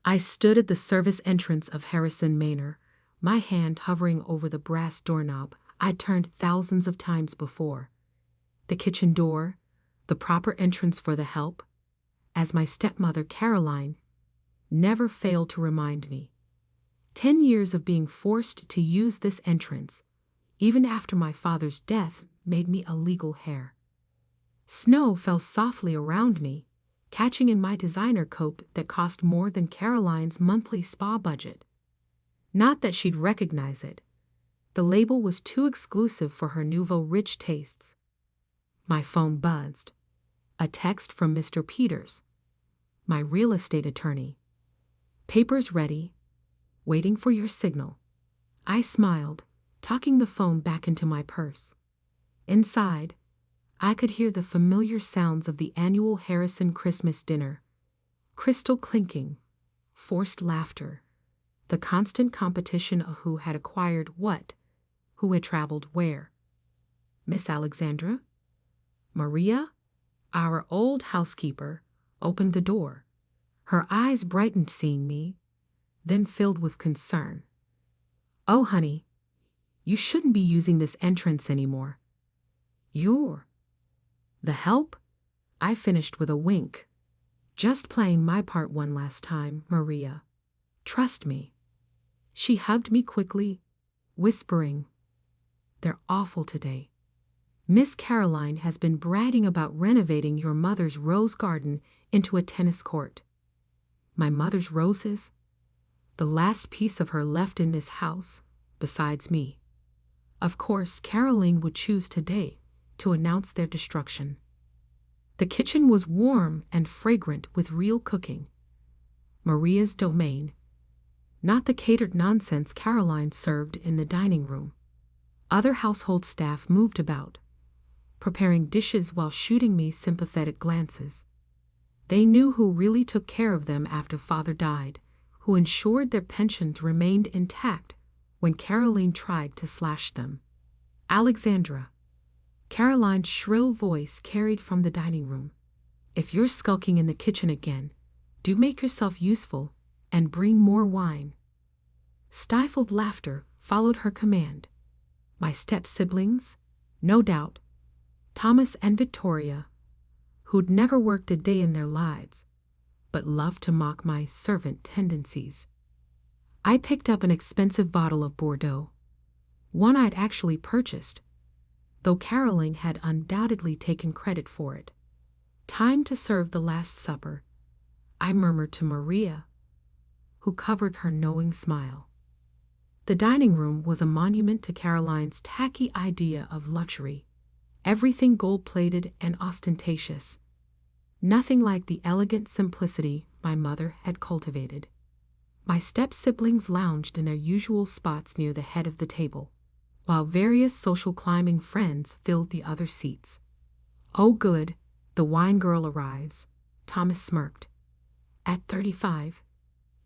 I stood at the service entrance of Harrison Manor, my hand hovering over the brass doorknob I'd turned thousands of times before. The kitchen door, the proper entrance for the help, as my stepmother Caroline never failed to remind me. 10 years of being forced to use this entrance, even after my father's death, made me a legal heir. Snow fell softly around me, catching in my designer coat that cost more than Caroline's monthly spa budget. Not that she'd recognize it. The label was too exclusive for her nouveau-rich tastes. My phone buzzed. A text from Mr. Peters, my real estate attorney. "Papers ready. Waiting for your signal." I smiled, tucking the phone back into my purse. Inside, I could hear the familiar sounds of the annual Harrison Christmas dinner. Crystal clinking, forced laughter, the constant competition of who had acquired what, who had traveled where. Miss Alexandra? Maria, our old housekeeper, opened the door. Her eyes brightened seeing me, then filled with concern. "Oh, honey, you shouldn't be using this entrance anymore." The help?" I finished with a wink. "Just playing my part one last time, Maria. Trust me." She hugged me quickly, whispering, "They're awful today. Miss Caroline has been bragging about renovating your mother's rose garden into a tennis court." My mother's roses? The last piece of her left in this house, besides me. Of course, Caroline would choose today to announce their destruction. The kitchen was warm and fragrant with real cooking. Maria's domain, not the catered nonsense Caroline served in the dining room. Other household staff moved about, preparing dishes while shooting me sympathetic glances. They knew who really took care of them after Father died, who ensured their pensions remained intact when Caroline tried to slash them. "Alexandra," Caroline's shrill voice carried from the dining room, "if you're skulking in the kitchen again, do make yourself useful and bring more wine." Stifled laughter followed her command. My step-siblings, no doubt, Thomas and Victoria, who'd never worked a day in their lives, but loved to mock my servant tendencies. I picked up an expensive bottle of Bordeaux, one I'd actually purchased, though Caroline had undoubtedly taken credit for it. "Time to serve the Last Supper," I murmured to Maria, who covered her knowing smile. The dining room was a monument to Caroline's tacky idea of luxury, everything gold-plated and ostentatious. Nothing like the elegant simplicity my mother had cultivated. My step-siblings lounged in their usual spots near the head of the table, while various social climbing friends filled the other seats. "Oh good, the wine girl arrives," Thomas smirked. At 35,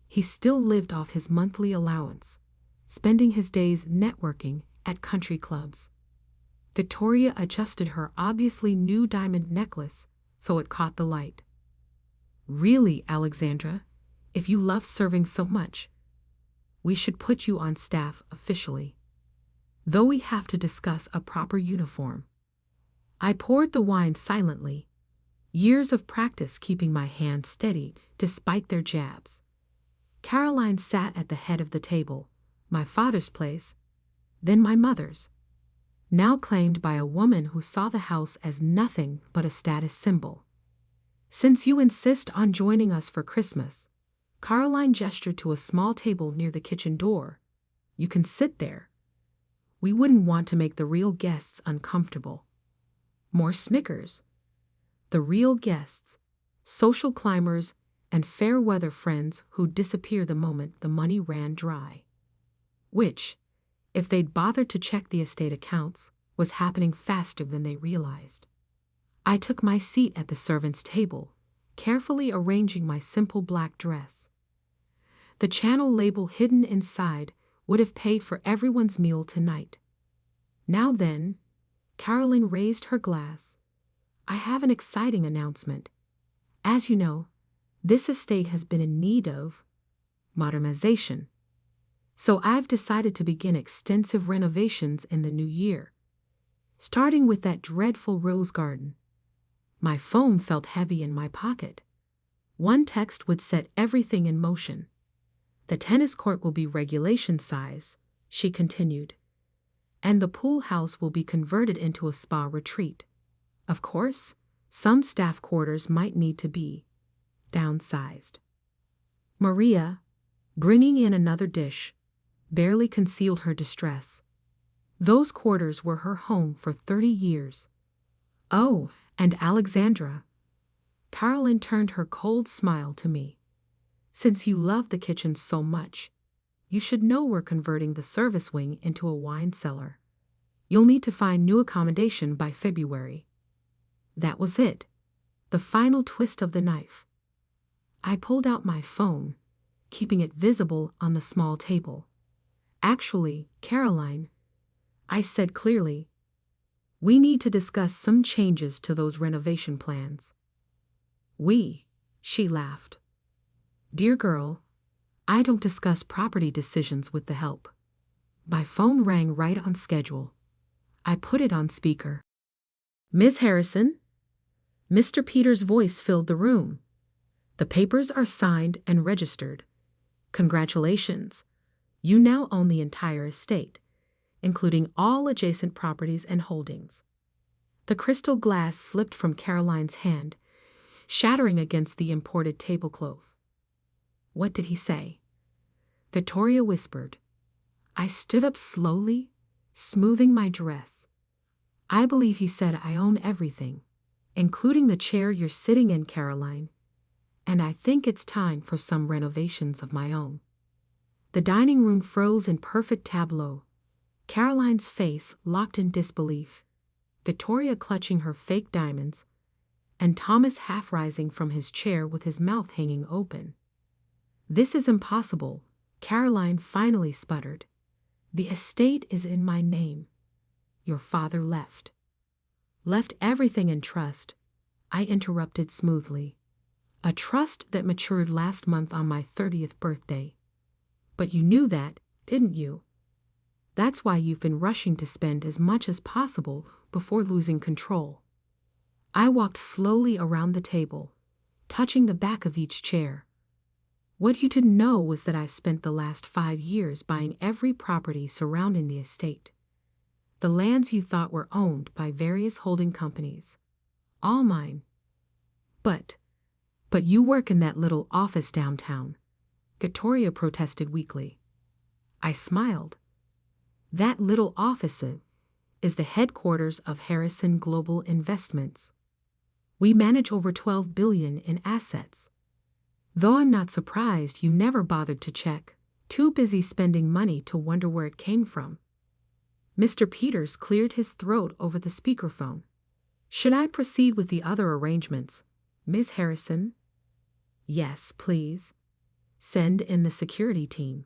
he still lived off his monthly allowance, spending his days networking at country clubs. Victoria adjusted her obviously new diamond necklace so it caught the light. "Really, Alexandra, if you love serving so much, we should put you on staff officially. Though we have to discuss a proper uniform." I poured the wine silently, years of practice keeping my hand steady despite their jabs. Caroline sat at the head of the table, my father's place, then my mother's, now claimed by a woman who saw the house as nothing but a status symbol. "Since you insist on joining us for Christmas," Caroline gestured to a small table near the kitchen door, "you can sit there. We wouldn't want to make the real guests uncomfortable." More snickers. The real guests, social climbers, and fair-weather friends who'd disappear the moment the money ran dry. Which, if they'd bothered to check the estate accounts, was happening faster than they realized. I took my seat at the servants' table, carefully arranging my simple black dress. The channel label hidden inside would have paid for everyone's meal tonight. "Now then," Caroline raised her glass, "I have an exciting announcement. As you know, this estate has been in need of modernization. So I've decided to begin extensive renovations in the new year, starting with that dreadful rose garden. My phone felt heavy in my pocket. One text would set everything in motion. The tennis court will be regulation size, she continued, and the pool house will be converted into a spa retreat. Of course, some staff quarters might need to be downsized. Maria, bringing in another dish, barely concealed her distress. Those quarters were her home for 30 years. Oh, and Alexandra. Caroline turned her cold smile to me. Since you love the kitchen so much, you should know we're converting the service wing into a wine cellar. You'll need to find new accommodation by February. That was it, the final twist of the knife. I pulled out my phone, keeping it visible on the small table. Actually, Caroline, I said clearly, we need to discuss some changes to those renovation plans. She laughed. Dear girl, I don't discuss property decisions with the help. My phone rang right on schedule. I put it on speaker. Ms. Harrison? Mr. Peters' voice filled the room. The papers are signed and registered. Congratulations. You now own the entire estate, including all adjacent properties and holdings. The crystal glass slipped from Caroline's hand, shattering against the imported tablecloth. What did he say? Victoria whispered. I stood up slowly, smoothing my dress. I believe he said I own everything, including the chair you're sitting in, Caroline, and I think it's time for some renovations of my own. The dining room froze in perfect tableau. Caroline's face locked in disbelief, Victoria clutching her fake diamonds, and Thomas half rising from his chair with his mouth hanging open. This is impossible, Caroline finally sputtered. The estate is in my name. Your father left. Left everything in trust, I interrupted smoothly. A trust that matured last month on my 30th birthday. But you knew that, didn't you? That's why you've been rushing to spend as much as possible before losing control. I walked slowly around the table, touching the back of each chair. What you didn't know was that I spent the last 5 years buying every property surrounding the estate. The lands you thought were owned by various holding companies. All mine. But you work in that little office downtown, Victoria protested weakly. I smiled. That little office is the headquarters of Harrison Global Investments. We manage over $12 billion in assets. Though I'm not surprised you never bothered to check, too busy spending money to wonder where it came from. Mr. Peters cleared his throat over the speakerphone. Should I proceed with the other arrangements, Ms. Harrison? Yes, please. Send in the security team.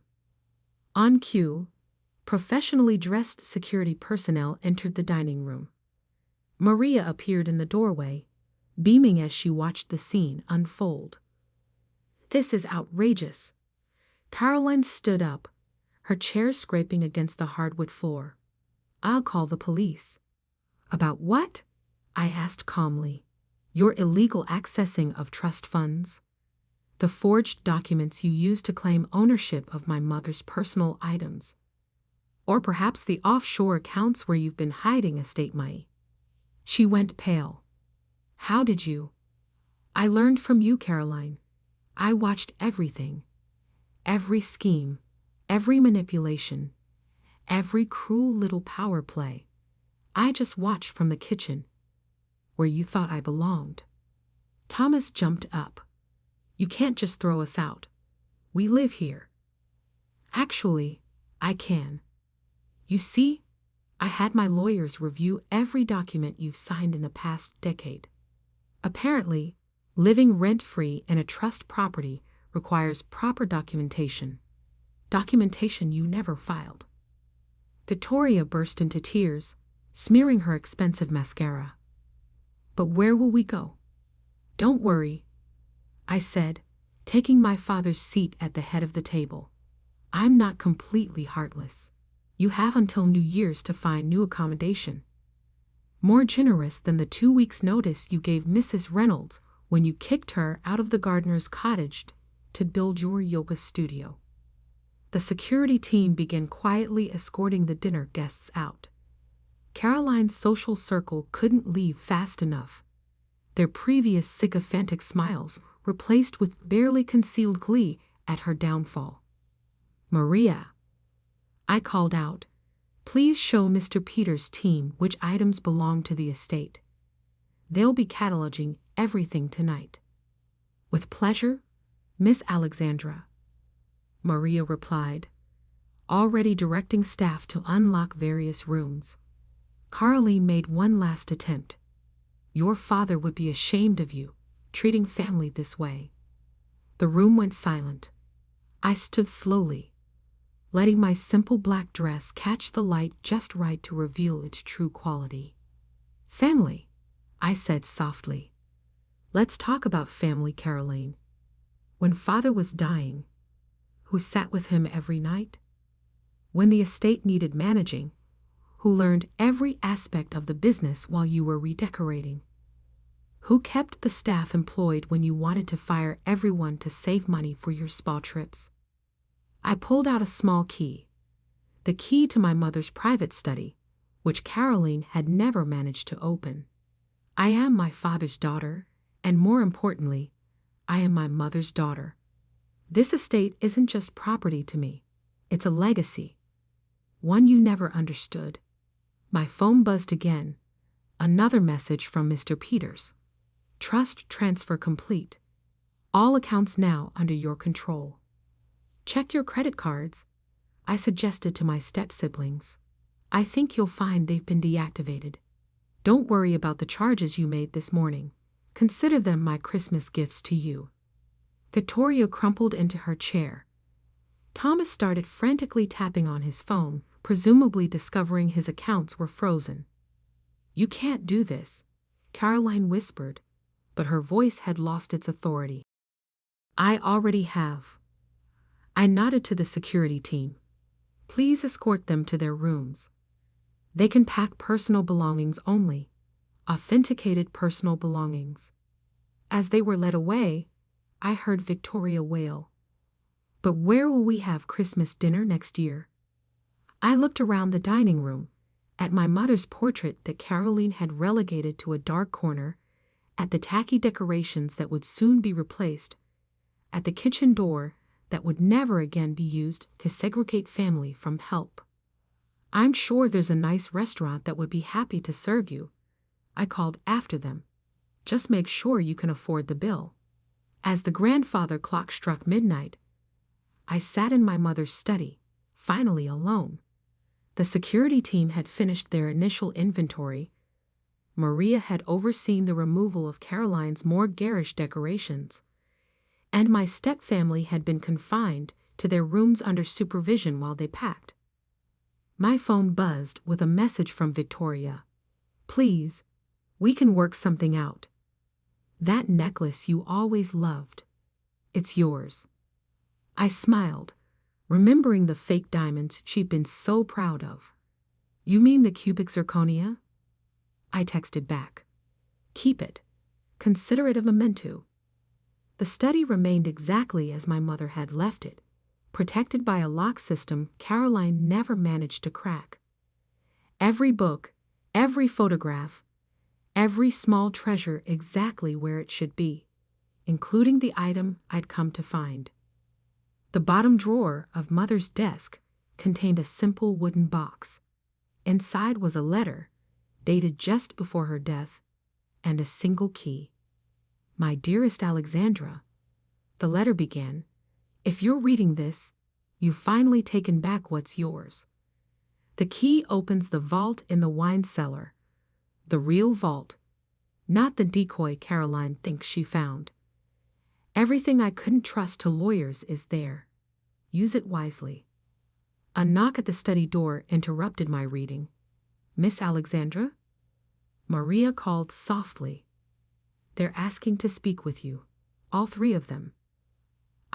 On cue, professionally dressed security personnel entered the dining room. Maria appeared in the doorway, beaming as she watched the scene unfold. This is outrageous. Caroline stood up, her chair scraping against the hardwood floor. I'll call the police. About what? I asked calmly. Your illegal accessing of trust funds. The forged documents you used to claim ownership of my mother's personal items. Or perhaps the offshore accounts where you've been hiding estate money. She went pale. How did you? I learned from you, Caroline. I watched everything. Every scheme, every manipulation, every cruel little power play. I just watched from the kitchen, where you thought I belonged. Thomas jumped up. You can't just throw us out. We live here. Actually, I can. You see, I had my lawyers review every document you've signed in the past decade. Apparently, living rent-free in a trust property requires proper documentation. Documentation you never filed. Victoria burst into tears, smearing her expensive mascara. But where will we go? Don't worry, I said, taking my father's seat at the head of the table. I'm not completely heartless. You have until New Year's to find new accommodation. More generous than the 2 weeks' notice you gave Mrs. Reynolds when you kicked her out of the gardener's cottage to build your yoga studio. The security team began quietly escorting the dinner guests out. Caroline's social circle couldn't leave fast enough. Their previous sycophantic smiles replaced with barely concealed glee at her downfall. "Maria," I called out, "please show Mr. Peters' team which items belong to the estate. They'll be cataloging everything tonight." "With pleasure, Miss Alexandra," Maria replied, already directing staff to unlock various rooms. Caroline made one last attempt. "Your father would be ashamed of you, treating family this way." The room went silent. I stood slowly, letting my simple black dress catch the light just right to reveal its true quality. "Family," I said softly. "Let's talk about family, Caroline. When father was dying, who sat with him every night? When the estate needed managing, who learned every aspect of the business while you were redecorating? Who kept the staff employed when you wanted to fire everyone to save money for your spa trips?" I pulled out a small key, the key to my mother's private study, which Caroline had never managed to open. "I am my father's daughter, and more importantly, I am my mother's daughter. This estate isn't just property to me, it's a legacy, one you never understood." My phone buzzed again, another message from Mr. Peters. "Trust transfer complete. All accounts now under your control. Check your credit cards," I suggested to my step-siblings. "I think you'll find they've been deactivated. Don't worry about the charges you made this morning. Consider them my Christmas gifts to you." Victoria crumpled into her chair. Thomas started frantically tapping on his phone, presumably discovering his accounts were frozen. "You can't do this," Caroline whispered, but her voice had lost its authority. "I already have." I nodded to the security team. "Please escort them to their rooms. They can pack personal belongings only, authenticated personal belongings." As they were led away, I heard Victoria wail, "But where will we have Christmas dinner next year?" I looked around the dining room, at my mother's portrait that Caroline had relegated to a dark corner, at the tacky decorations that would soon be replaced, at the kitchen door that would never again be used to segregate family from help. "I'm sure there's a nice restaurant that would be happy to serve you," I called after them. "Just make sure you can afford the bill." As the grandfather clock struck midnight, I sat in my mother's study, finally alone. The security team had finished their initial inventory. Maria had overseen the removal of Caroline's more garish decorations, and my step-family had been confined to their rooms under supervision while they packed. My phone buzzed with a message from Victoria. "Please, we can work something out. That necklace you always loved. It's yours." I smiled, remembering the fake diamonds she'd been so proud of. "You mean the cubic zirconia?" I texted back. "Keep it. Consider it a memento." The study remained exactly as my mother had left it, protected by a lock system Caroline never managed to crack. Every book, every photograph, every small treasure exactly where it should be, including the item I'd come to find. The bottom drawer of Mother's desk contained a simple wooden box. Inside was a letter, dated just before her death, and a single key. "My dearest Alexandra," the letter began, "if you're reading this, you've finally taken back what's yours. The key opens the vault in the wine cellar, the real vault, not the decoy Caroline thinks she found. Everything I couldn't trust to lawyers is there. Use it wisely." A knock at the study door interrupted my reading. "Miss Alexandra?" Maria called softly. "They're asking to speak with you, all three of them."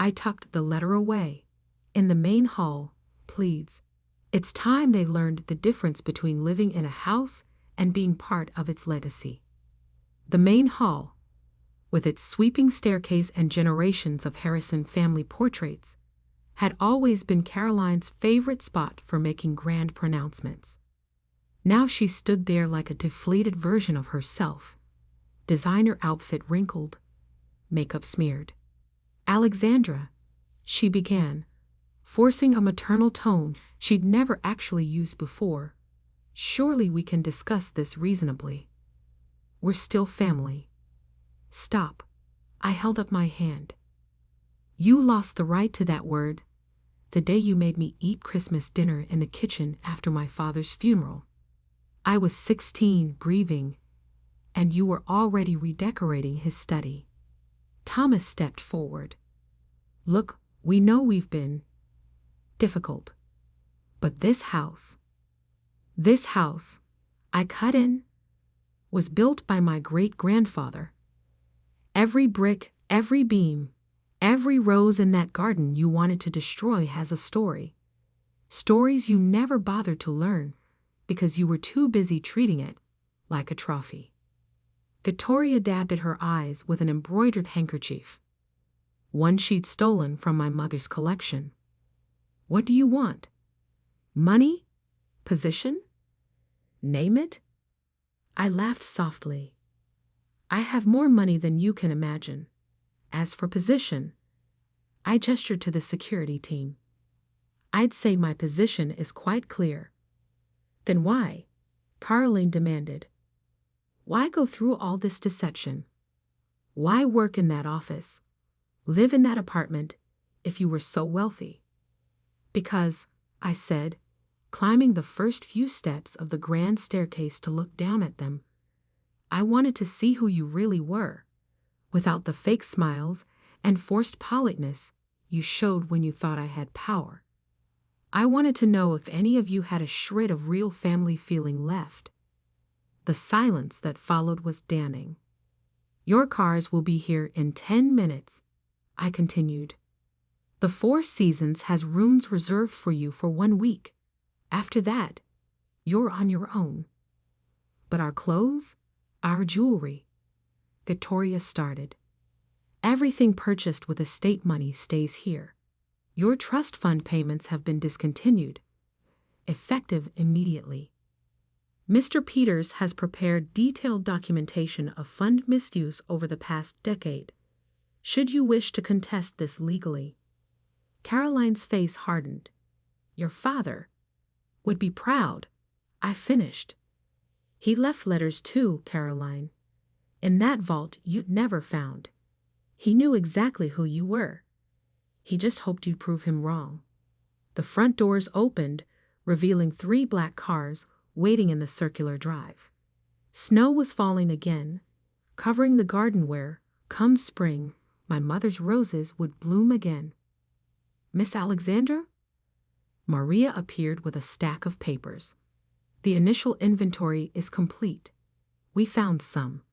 I tucked the letter away. In the main hall, please. It's time they learned the difference between living in a house and being part of its legacy. The main hall, with its sweeping staircase and generations of Harrison family portraits, had always been Caroline's favorite spot for making grand pronouncements. Now she stood there like a deflated version of herself, designer outfit wrinkled, makeup smeared. "Alexandra," she began, forcing a maternal tone she'd never actually used before, "surely we can discuss this reasonably. We're still family." "Stop." I held up my hand. "You lost the right to that word the day you made me eat Christmas dinner in the kitchen after my father's funeral. I was 16, grieving, and you were already redecorating his study." Thomas stepped forward. "Look, we know we've been difficult. But this house, I cut in, was built by my great-grandfather. Every brick, every beam, every rose in that garden you wanted to destroy has a story. Stories you never bothered to learn because you were too busy treating it like a trophy." Victoria dabbed at her eyes with an embroidered handkerchief, one she'd stolen from my mother's collection. "What do you want? Money? Position? Name it?" I laughed softly. "I have more money than you can imagine. As for position," I gestured to the security team, "I'd say my position is quite clear." "Then why?" Caroline demanded. "Why go through all this deception? Why work in that office, live in that apartment, if you were so wealthy?" "Because," I said, climbing the first few steps of the grand staircase to look down at them, "I wanted to see who you really were, without the fake smiles and forced politeness you showed when you thought I had power. I wanted to know if any of you had a shred of real family feeling left." The silence that followed was damning. "Your cars will be here in 10 minutes, I continued. "The Four Seasons has rooms reserved for you for 1 week. After that, you're on your own." "But our clothes? Our jewelry?" Victoria started. "Everything purchased with estate money stays here. Your trust fund payments have been discontinued, effective immediately. Mr. Peters has prepared detailed documentation of fund misuse over the past decade, should you wish to contest this legally." Caroline's face hardened. "Your father would be proud," I finished. "He left letters too, Caroline. In that vault you'd never found. He knew exactly who you were. He just hoped you'd prove him wrong." The front doors opened, revealing 3 black cars waiting in the circular drive. Snow was falling again, covering the garden where, come spring, my mother's roses would bloom again. "Miss Alexandra?" Maria appeared with a stack of papers. "The initial inventory is complete. We found some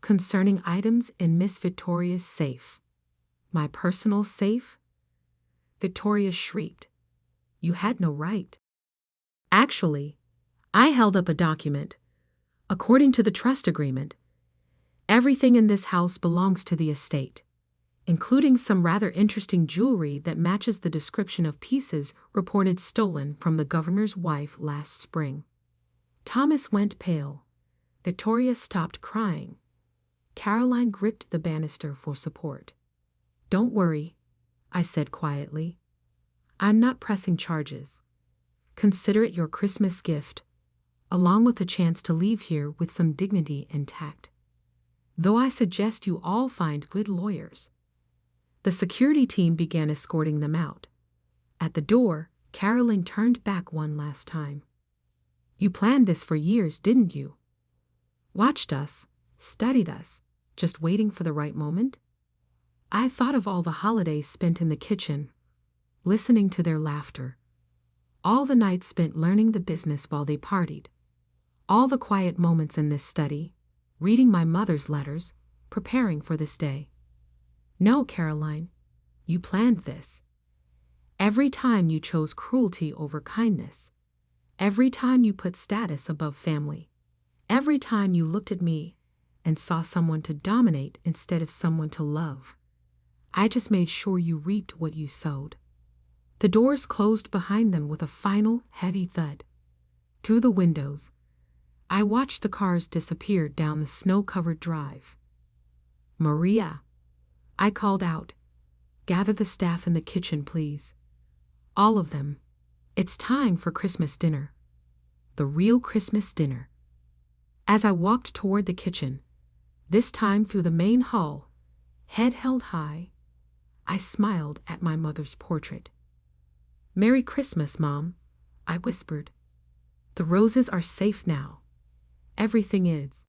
concerning items in Miss Victoria's safe." "My personal safe?" Victoria shrieked. "You had no right." "Actually," I held up a document. "According to the trust agreement, everything in this house belongs to the estate, including some rather interesting jewelry that matches the description of pieces reported stolen from the governor's wife last spring." Thomas went pale. Victoria stopped crying. Caroline gripped the banister for support. "Don't worry," I said quietly. "I'm not pressing charges. Consider it your Christmas gift, along with a chance to leave here with some dignity intact. Though I suggest you all find good lawyers." The security team began escorting them out. At the door, Caroline turned back one last time. "You planned this for years, didn't you? Watched us, studied us, just waiting for the right moment?" I thought of all the holidays spent in the kitchen, listening to their laughter. All the nights spent learning the business while they partied. All the quiet moments in this study, reading my mother's letters, preparing for this day. "No, Caroline, You planned this. Every time you chose cruelty over kindness. Every time you put status above family. Every time you looked at me and saw someone to dominate instead of someone to love. I just made sure you reaped what you sowed. The doors closed behind them with a final, heavy thud. Through the windows, I watched the cars disappear down the snow-covered drive. Maria, I called out, gather the staff in the kitchen, please. All of them. It's time for Christmas dinner. The real Christmas dinner. As I walked toward the kitchen, this time through the main hall, head held high, I smiled at my mother's portrait. Merry Christmas, Mom, I whispered. The roses are safe now. Everything is.